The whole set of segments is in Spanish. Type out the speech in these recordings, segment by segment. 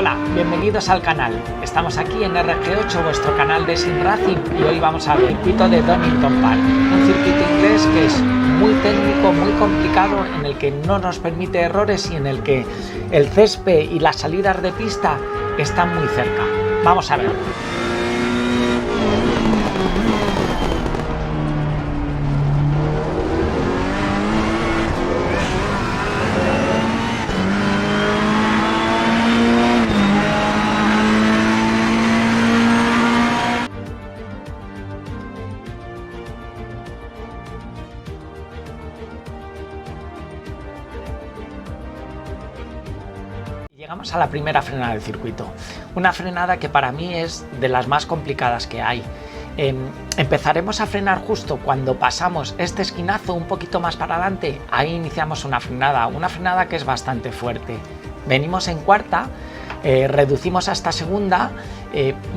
Hola, bienvenidos al canal. Estamos aquí en RG8, vuestro canal de Sim Racing, y hoy vamos al circuito de Donington Park, un circuito inglés que es muy técnico, muy complicado, en el que no nos permite errores y en el que el césped y las salidas de pista están muy cerca. Vamos a ver. Llegamos a la primera frenada del circuito, una frenada que para mí es de las más complicadas que hay. Empezaremos a frenar justo cuando pasamos este esquinazo un poquito más para adelante. Ahí iniciamos una frenada que es bastante fuerte. Venimos en cuarta, reducimos hasta segunda,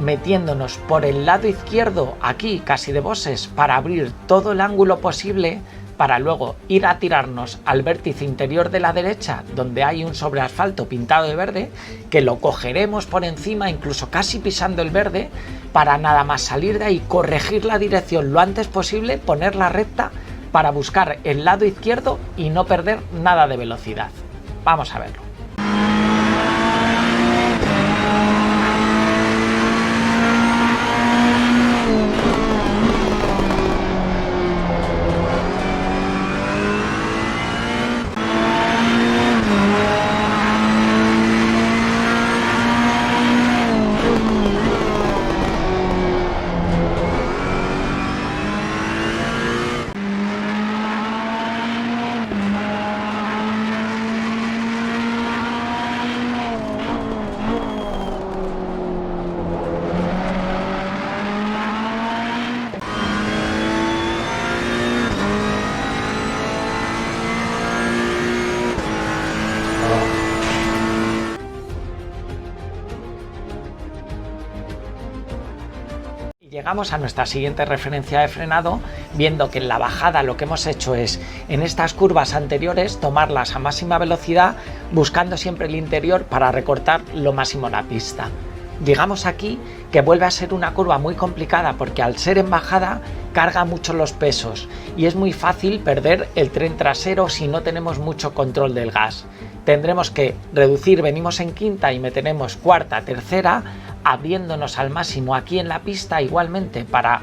metiéndonos por el lado izquierdo aquí casi de bosses para abrir todo el ángulo posible, para luego ir a tirarnos al vértice interior de la derecha, donde hay un sobreasfalto pintado de verde, que lo cogeremos por encima, incluso casi pisando el verde, para nada más salir de ahí, corregir la dirección lo antes posible, ponerla recta para buscar el lado izquierdo y no perder nada de velocidad. Vamos a verlo. Llegamos a nuestra siguiente referencia de frenado, viendo que en la bajada lo que hemos hecho es, en estas curvas anteriores, tomarlas a máxima velocidad, buscando siempre el interior para recortar lo máximo la pista. Llegamos aquí, que vuelve a ser una curva muy complicada porque al ser en bajada carga mucho los pesos y es muy fácil perder el tren trasero si no tenemos mucho control del gas. Tendremos que reducir, venimos en quinta y meteremos cuarta, tercera, abriéndonos al máximo aquí en la pista igualmente para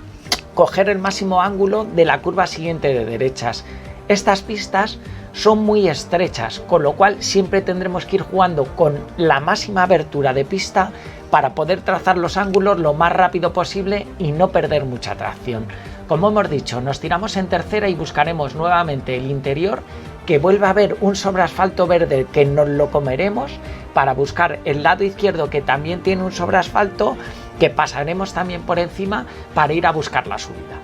coger el máximo ángulo de la curva siguiente de derechas. Estas pistas son muy estrechas, con lo cual siempre tendremos que ir jugando con la máxima abertura de pista para poder trazar los ángulos lo más rápido posible y no perder mucha tracción. Como hemos dicho, nos tiramos en tercera y buscaremos nuevamente el interior, que vuelva a haber un sobreasfalto verde que nos lo comeremos, para buscar el lado izquierdo que también tiene un sobreasfalto, que pasaremos también por encima para ir a buscar la subida.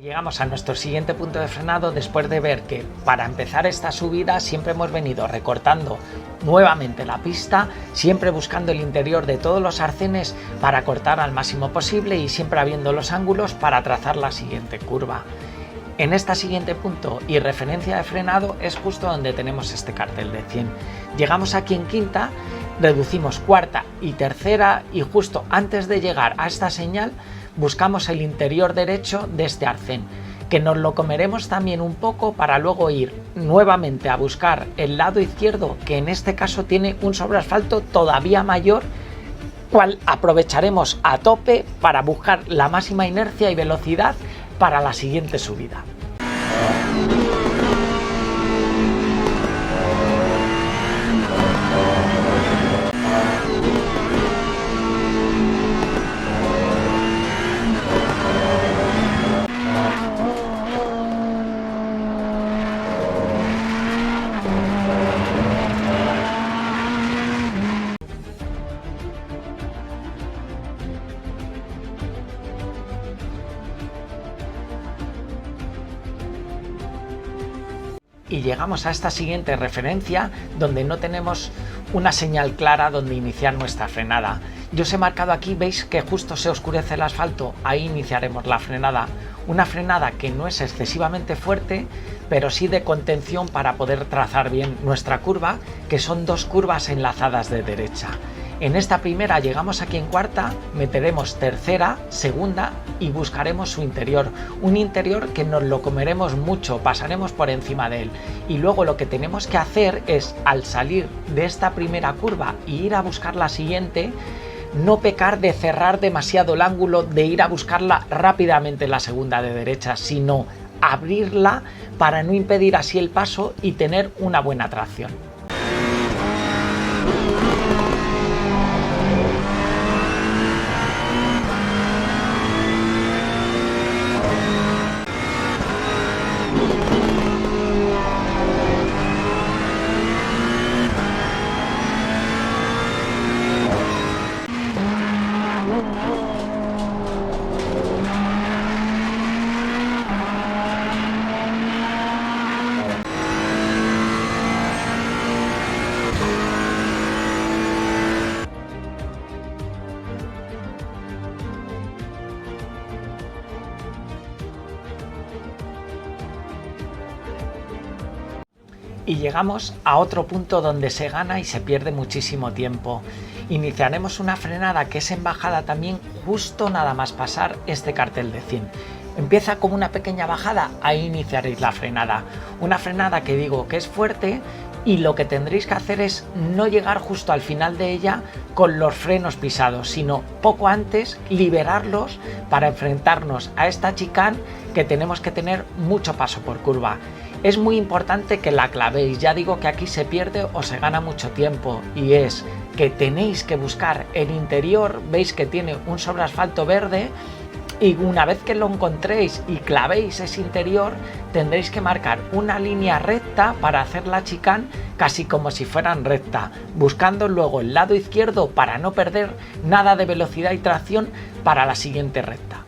Llegamos a nuestro siguiente punto de frenado después de ver que para empezar esta subida siempre hemos venido recortando nuevamente la pista, siempre buscando el interior de todos los arcenes para cortar al máximo posible y siempre abriendo los ángulos para trazar la siguiente curva. En este siguiente punto y referencia de frenado es justo donde tenemos este cartel de 100. Llegamos aquí en quinta, reducimos cuarta y tercera y justo antes de llegar a esta señal buscamos el interior derecho de este arcén, que nos lo comeremos también un poco para luego ir nuevamente a buscar el lado izquierdo, que en este caso tiene un sobreasfalto todavía mayor, cual aprovecharemos a tope para buscar la máxima inercia y velocidad para la siguiente subida. y llegamos a esta siguiente referencia donde no tenemos una señal clara donde iniciar nuestra frenada. Yo os he marcado aquí, veis que justo se oscurece el asfalto, ahí iniciaremos la frenada. Una frenada que no es excesivamente fuerte, pero sí de contención para poder trazar bien nuestra curva, que son dos curvas enlazadas de derecha. En esta primera llegamos aquí en cuarta, meteremos tercera, segunda y buscaremos su interior. Un interior que nos lo comeremos mucho, pasaremos por encima de él. Y luego lo que tenemos que hacer es, al salir de esta primera curva y ir a buscar la siguiente, no pecar de cerrar demasiado el ángulo, de ir a buscarla rápidamente en la segunda de derecha, sino abrirla para no impedir así el paso y tener una buena tracción. Y llegamos a otro punto donde se gana y se pierde muchísimo tiempo. Iniciaremos una frenada que es en bajada también, justo nada más pasar este cartel de 100. Empieza como una pequeña bajada, ahí iniciaréis la frenada. Una frenada que digo que es fuerte y lo que tendréis que hacer es no llegar justo al final de ella con los frenos pisados, sino poco antes liberarlos para enfrentarnos a esta chicane que tenemos que tener mucho paso por curva. Es muy importante que la clavéis, ya digo que aquí se pierde o se gana mucho tiempo y es que tenéis que buscar el interior, veis que tiene un sobreasfalto verde y una vez que lo encontréis y clavéis ese interior tendréis que marcar una línea recta para hacer la chicane casi como si fueran recta, buscando luego el lado izquierdo para no perder nada de velocidad y tracción para la siguiente recta.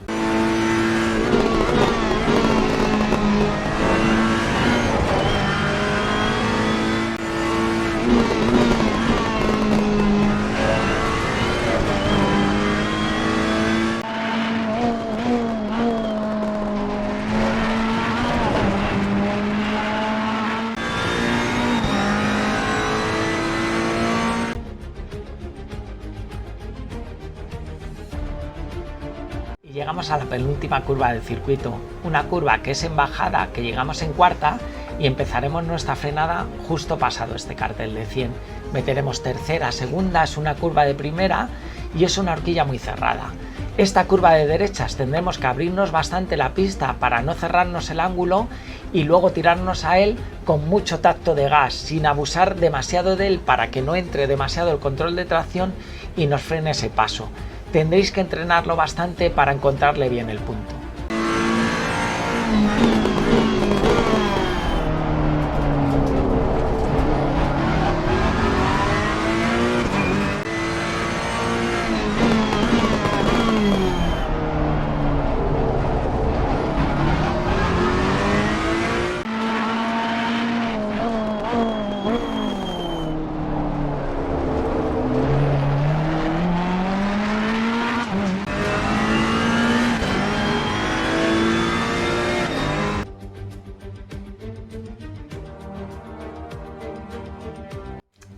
Llegamos a la penúltima curva del circuito, una curva que es en bajada, que llegamos en cuarta y empezaremos nuestra frenada justo pasado este cartel de 100. Meteremos tercera, segunda, es una curva de primera y es una horquilla muy cerrada. Esta curva de derechas tendremos que abrirnos bastante la pista para no cerrarnos el ángulo y luego tirarnos a él con mucho tacto de gas, sin abusar demasiado de él para que no entre demasiado el control de tracción y nos frene ese paso. Tendréis que entrenarlo bastante para encontrarle bien el punto.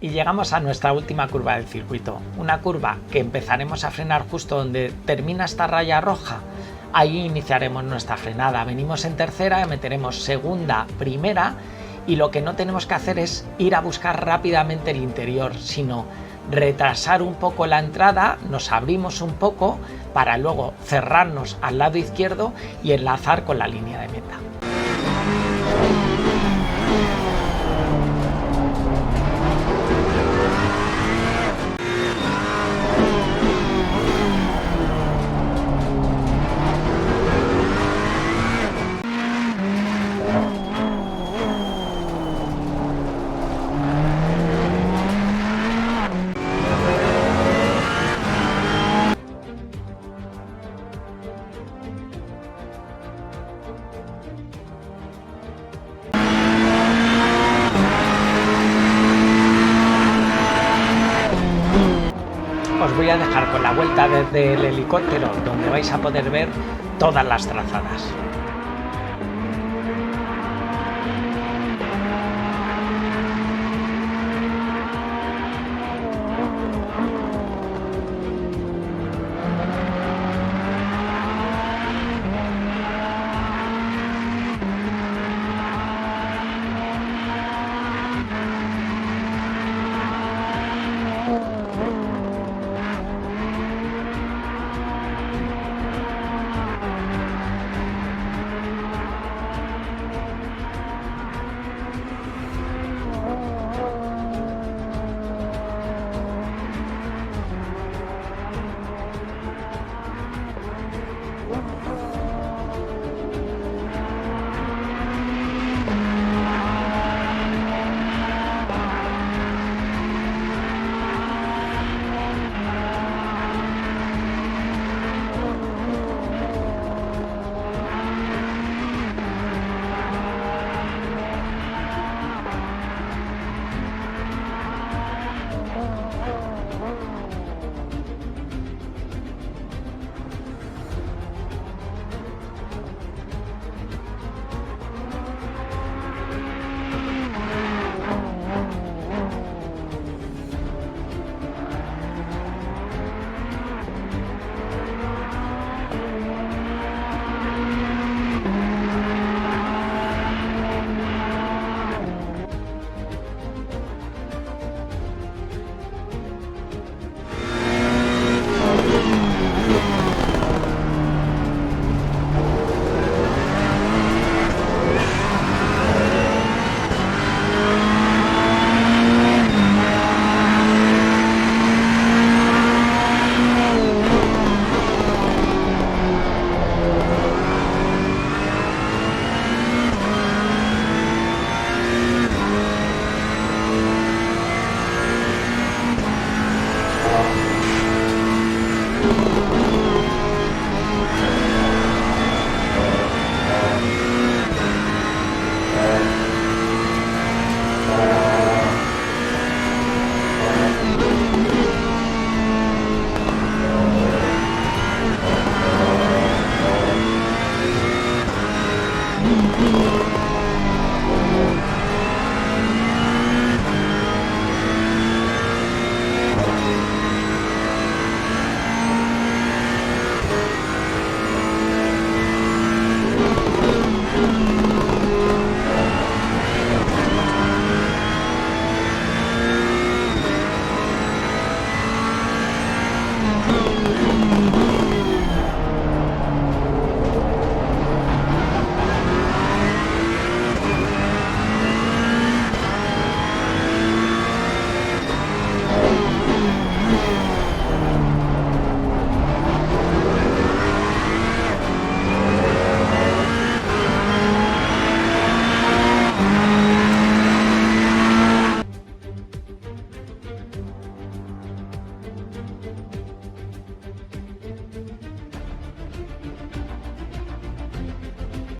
Y llegamos a nuestra última curva del circuito, una curva que empezaremos a frenar justo donde termina esta raya roja. Ahí iniciaremos nuestra frenada, venimos en tercera, meteremos segunda, primera y lo que no tenemos que hacer es ir a buscar rápidamente el interior, sino retrasar un poco la entrada, nos abrimos un poco para luego cerrarnos al lado izquierdo y enlazar con la línea de meta. voy a dejar con la vuelta desde el helicóptero, donde vais a poder ver todas las trazadas.